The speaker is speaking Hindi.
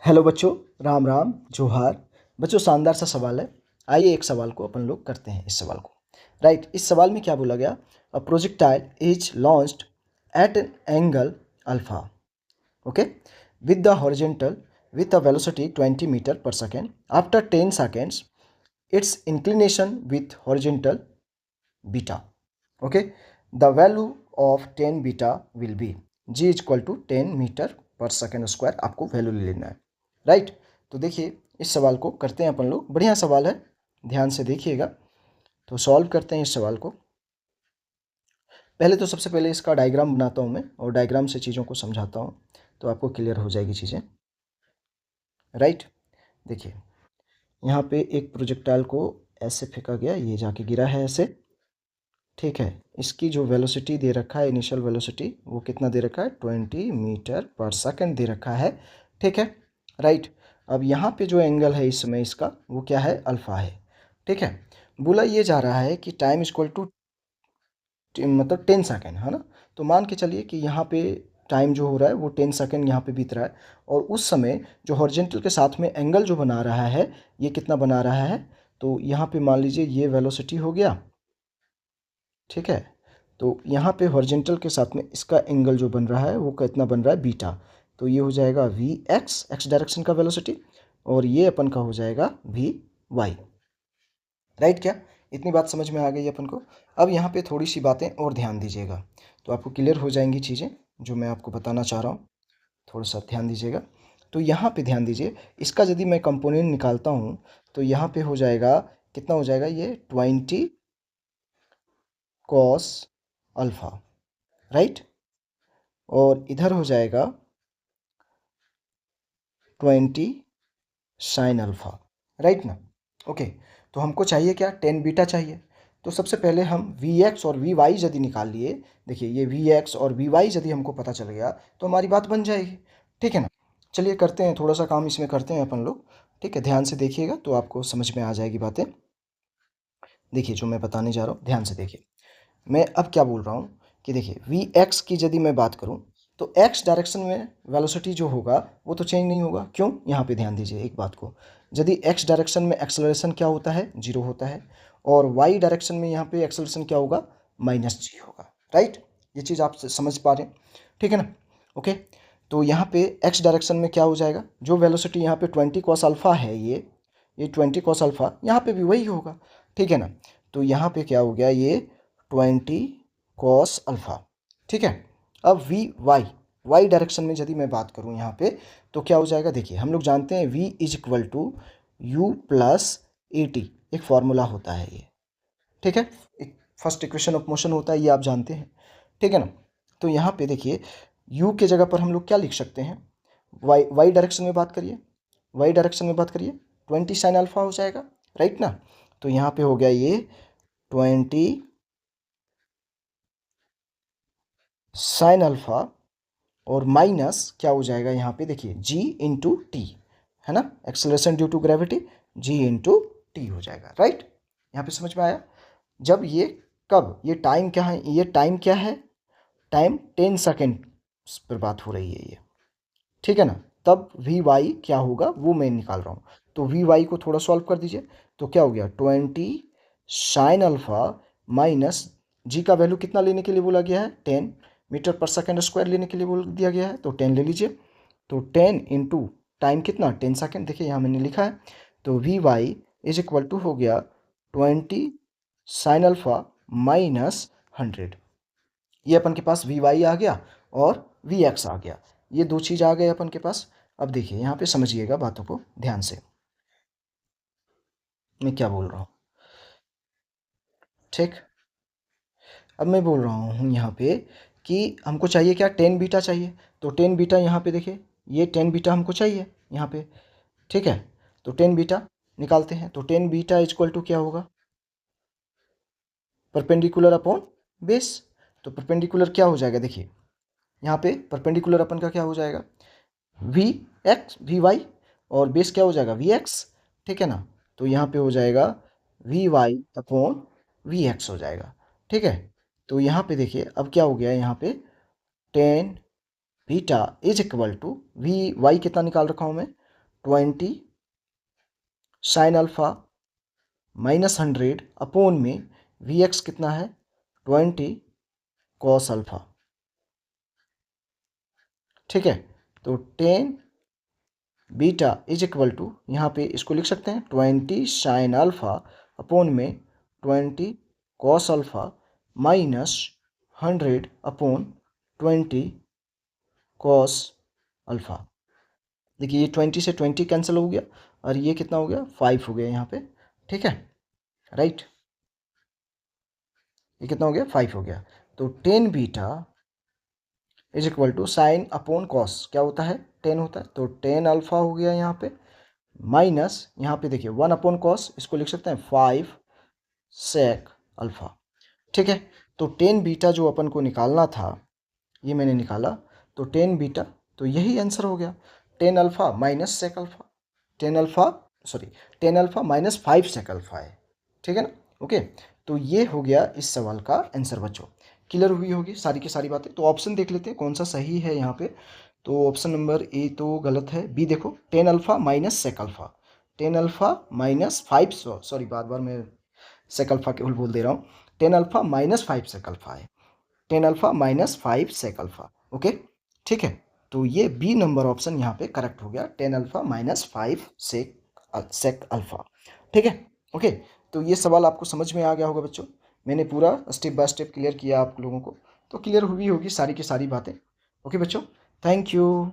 हेलो बच्चों, राम राम जोहार। बच्चों, शानदार सा सवाल है। आइए एक सवाल को अपन लोग करते हैं। इस सवाल को राइट, इस सवाल में क्या बोला गया? A projectile is launched at an angle alpha, okay, with the horizontal with a velocity 20 meter per second. After 10 seconds, its inclination with horizontal beta. Okay, the value of 10 beta will be g is equal to 10 metre पर सेकेंड स्क्वायर। आपको वैल्यू ले लेना है, राइट। तो देखिए इस सवाल को करते हैं अपन लोग। बढ़िया सवाल है, ध्यान से देखिएगा। तो सॉल्व करते हैं इस सवाल को। पहले तो सबसे पहले इसका डायग्राम बनाता हूँ मैं, और डायग्राम से चीज़ों को समझाता हूँ तो आपको क्लियर हो जाएगी चीज़ें, राइट। देखिए यहाँ पे एक प्रोजेक्टाइल को ऐसे फेंका गया, ये जाके गिरा है ऐसे, ठीक है। इसकी जो वेलोसिटी दे रखा है, इनिशियल वेलोसिटी, वो कितना दे रखा है? 20 मीटर पर सेकंड दे रखा है, ठीक है, राइट। अब यहाँ पे जो एंगल है इस समय इसका, वो क्या है? अल्फ़ा है, ठीक है। बोला ये जा रहा है कि टाइम इक्वल टू मतलब 10 सेकेंड, है ना। तो मान के चलिए कि यहाँ पे टाइम जो हो रहा है वो 10 सेकेंड यहाँ पे बीत रहा है, और उस समय जो हॉरिजॉन्टल के साथ में एंगल जो बना रहा है, ये कितना बना रहा है? तो यहाँ पे मान लीजिए ये वेलोसिटी हो गया, ठीक है। तो यहाँ पे हॉरिजॉन्टल के साथ में इसका एंगल जो बन रहा है वो कितना बन रहा है? बीटा। तो ये हो जाएगा वी एक्स डायरेक्शन का वेलोसिटी, और ये अपन का हो जाएगा वी वाई, राइट। क्या इतनी बात समझ में आ गई अपन को? अब यहाँ पे थोड़ी सी बातें और ध्यान दीजिएगा तो आपको क्लियर हो जाएंगी चीज़ें जो मैं आपको बताना चाह रहा हूँ। थोड़ा सा ध्यान दीजिएगा। तो यहाँ पे ध्यान दीजिए, इसका यदि मैं कंपोनेंट निकालता हूँ तो यहाँ पे हो जाएगा, कितना हो जाएगा? ये 20 कॉस अल्फ़ा, राइट। और इधर हो जाएगा 20 साइन अल्फ़ा, राइट ना। ओके, तो हमको चाहिए क्या? 10 बीटा चाहिए। तो सबसे पहले हम वी एक्स और वी वाई यदि निकाल लिए, देखिए ये वी एक्स और वी वाई यदि हमको पता चल गया तो हमारी बात बन जाएगी, ठीक है ना। चलिए करते हैं, थोड़ा सा काम इसमें करते हैं अपन लोग, ठीक है। ध्यान से देखिएगा तो आपको समझ में आ जाएगी बातें। देखिए जो मैं बताने जा रहा हूँ ध्यान से देखिए। मैं अब क्या बोल रहा हूँ कि देखिए वी एक्स की यदि मैं बात करूँ तो एक्स डायरेक्शन में वेलोसिटी जो होगा वो तो चेंज नहीं होगा। क्यों? यहाँ पे ध्यान दीजिए एक बात को। यदि एक्स डायरेक्शन में एक्सेलरेशन क्या होता है? 0 होता है, और वाई डायरेक्शन में यहाँ पे एक्सेलरेशन क्या होगा? -g होगा, राइट। ये चीज़ आप समझ पा रहे हैं, ठीक है ना। ओके, तो यहाँ पे एक्स डायरेक्शन में क्या हो जाएगा? जो वेलोसिटी यहाँ पे 20 कॉस अल्फ़ा है, ये 20 कॉस अल्फ़ा यहाँ पे भी वही होगा, ठीक है ना। तो यहाँ पे क्या हो गया? ये 20 कॉस अल्फ़ा, ठीक है। अब वी वाई डायरेक्शन में यदि मैं बात करूँ यहाँ पे तो क्या हो जाएगा? देखिए हम लोग जानते हैं v is equal to u plus a t, एक फार्मूला होता है ये, ठीक है। एक फर्स्ट इक्वेशन ऑफ मोशन होता है, ये आप जानते हैं, ठीक है ना। तो यहाँ पे देखिए u के जगह पर हम लोग क्या लिख सकते हैं? वाई डायरेक्शन में बात करिए, वाई डायरेक्शन में बात करिए, 20 साइन अल्फ़ा हो जाएगा, राइट ना। तो यहाँ पे हो गया ये 20 साइन अल्फ़ा, और माइनस क्या हो जाएगा यहाँ पे? देखिए g इंटू टी, है ना, acceleration due to gravity, g into t हो जाएगा, राइट। यहाँ पे समझ में आया? जब ये, कब ये टाइम क्या है? ये टाइम क्या है? टाइम 10 सेकेंड पर बात हो रही है ये, ठीक है ना। तब वी वाई क्या होगा वो मैं निकाल रहा हूँ। तो वी वाई को थोड़ा सॉल्व कर दीजिए। तो क्या हो गया? 20 साइन अल्फ़ा माइनस जी का वैल्यू कितना लेने के लिए बोला गया है? 10 मीटर पर सेकेंड स्क्वायर लेने के लिए बोल दिया गया है, तो 10 ले लीजिए। तो 10 इंटू टाइम कितना? 10 सेकेंड। देखिए यहाँ मैंने लिखा है। तो v y is equal to हो गया 20 साइन अल्फ़ा माइनस 100। ये अपन के पास वी वाई आ गया और वी एक्स आ गया, ये दो चीज़ आ गए अपन के पास। अब देखिए यहाँ पे समझिएगा बातों को ध्यान से, मैं क्या बोल रहा हूँ, ठीक। अब मैं बोल रहा हूँ यहाँ पे कि हमको चाहिए क्या? 10 बीटा चाहिए। तो 10 बीटा यहाँ पे देखिए, ये 10 बीटा हमको चाहिए यहाँ पे, ठीक है। तो 10 बीटा निकालते हैं। तो 10 बीटा इक्वल टू क्या होगा? Perpendicular upon base. तो परपेंडिकुलर क्या हो जाएगा? देखिए यहाँ पे परपेंडिकुलर अपन का क्या हो जाएगा? वी एक्स वी वाई, और बेस क्या हो जाएगा? वी एक्स, ठीक है ना। तो यहाँ पे हो जाएगा v y upon v x हो जाएगा, ठीक है। तो यहाँ पे देखिए अब क्या हो गया? यहाँ पे 10 beta is equal to v y कितना निकाल रखा हूँ मैं? 20 साइन अल्फ़ा माइनस 100 अपॉन में वी एक्स कितना है 20 कॉस अल्फ़ा। ठीक है, तो tan beta is equal to, यहाँ पे इसको लिख सकते हैं 20 साइन अल्फ़ा अपॉन में 20 cos alpha minus 100 upon 20 cos alpha. देखिए ये 20 से 20 कैंसिल हो गया और ये कितना हो गया 5 हो गया यहाँ पे। ठीक है, राइट, ये कितना हो गया 5 हो गया। तो tan beta is equal to sine upon cos क्या होता है 10 होता है, तो 10 अल्फ़ा हो गया यहाँ पे माइनस यहाँ पे देखिए 1 अपॉन कॉस, इसको लिख सकते हैं 5 सेक अल्फ़ा। ठीक है, तो 10 बीटा जो अपन को निकालना था ये मैंने निकाला, तो 10 बीटा, तो यही आंसर हो गया 10 alpha minus sec alpha, 10 alpha sorry 10 alpha minus 5 sec alpha है। ठीक है ना, ओके। तो ये हो गया इस सवाल का आंसर बच्चों। क्लियर हुई होगी सारी की सारी बातें। तो ऑप्शन देख लेते हैं कौन सा सही है यहाँ पे। तो ऑप्शन नंबर ए तो गलत है, बी देखो 10 alpha minus sec alpha, 10 alpha minus 5 sorry बार बार मैं सेक अल्फ़ा केवल बोल दे रहा हूँ, 10 अल्फ़ा माइनस 5 सेक अल्फ़ा है, 10 alpha minus 5 sec alpha. Okay, ठीक है, तो ये बी नंबर ऑप्शन यहाँ पे करेक्ट हो गया 10 अल्फ़ा माइनस 5 सेक अल्फ़ा। ठीक है, ओके। तो ये सवाल आपको समझ में आ गया होगा बच्चों, मैंने पूरा स्टेप बाय स्टेप क्लियर किया आप लोगों को, तो क्लियर हुई होगी सारी की सारी बातें। ओके बच्चों, थैंक यू।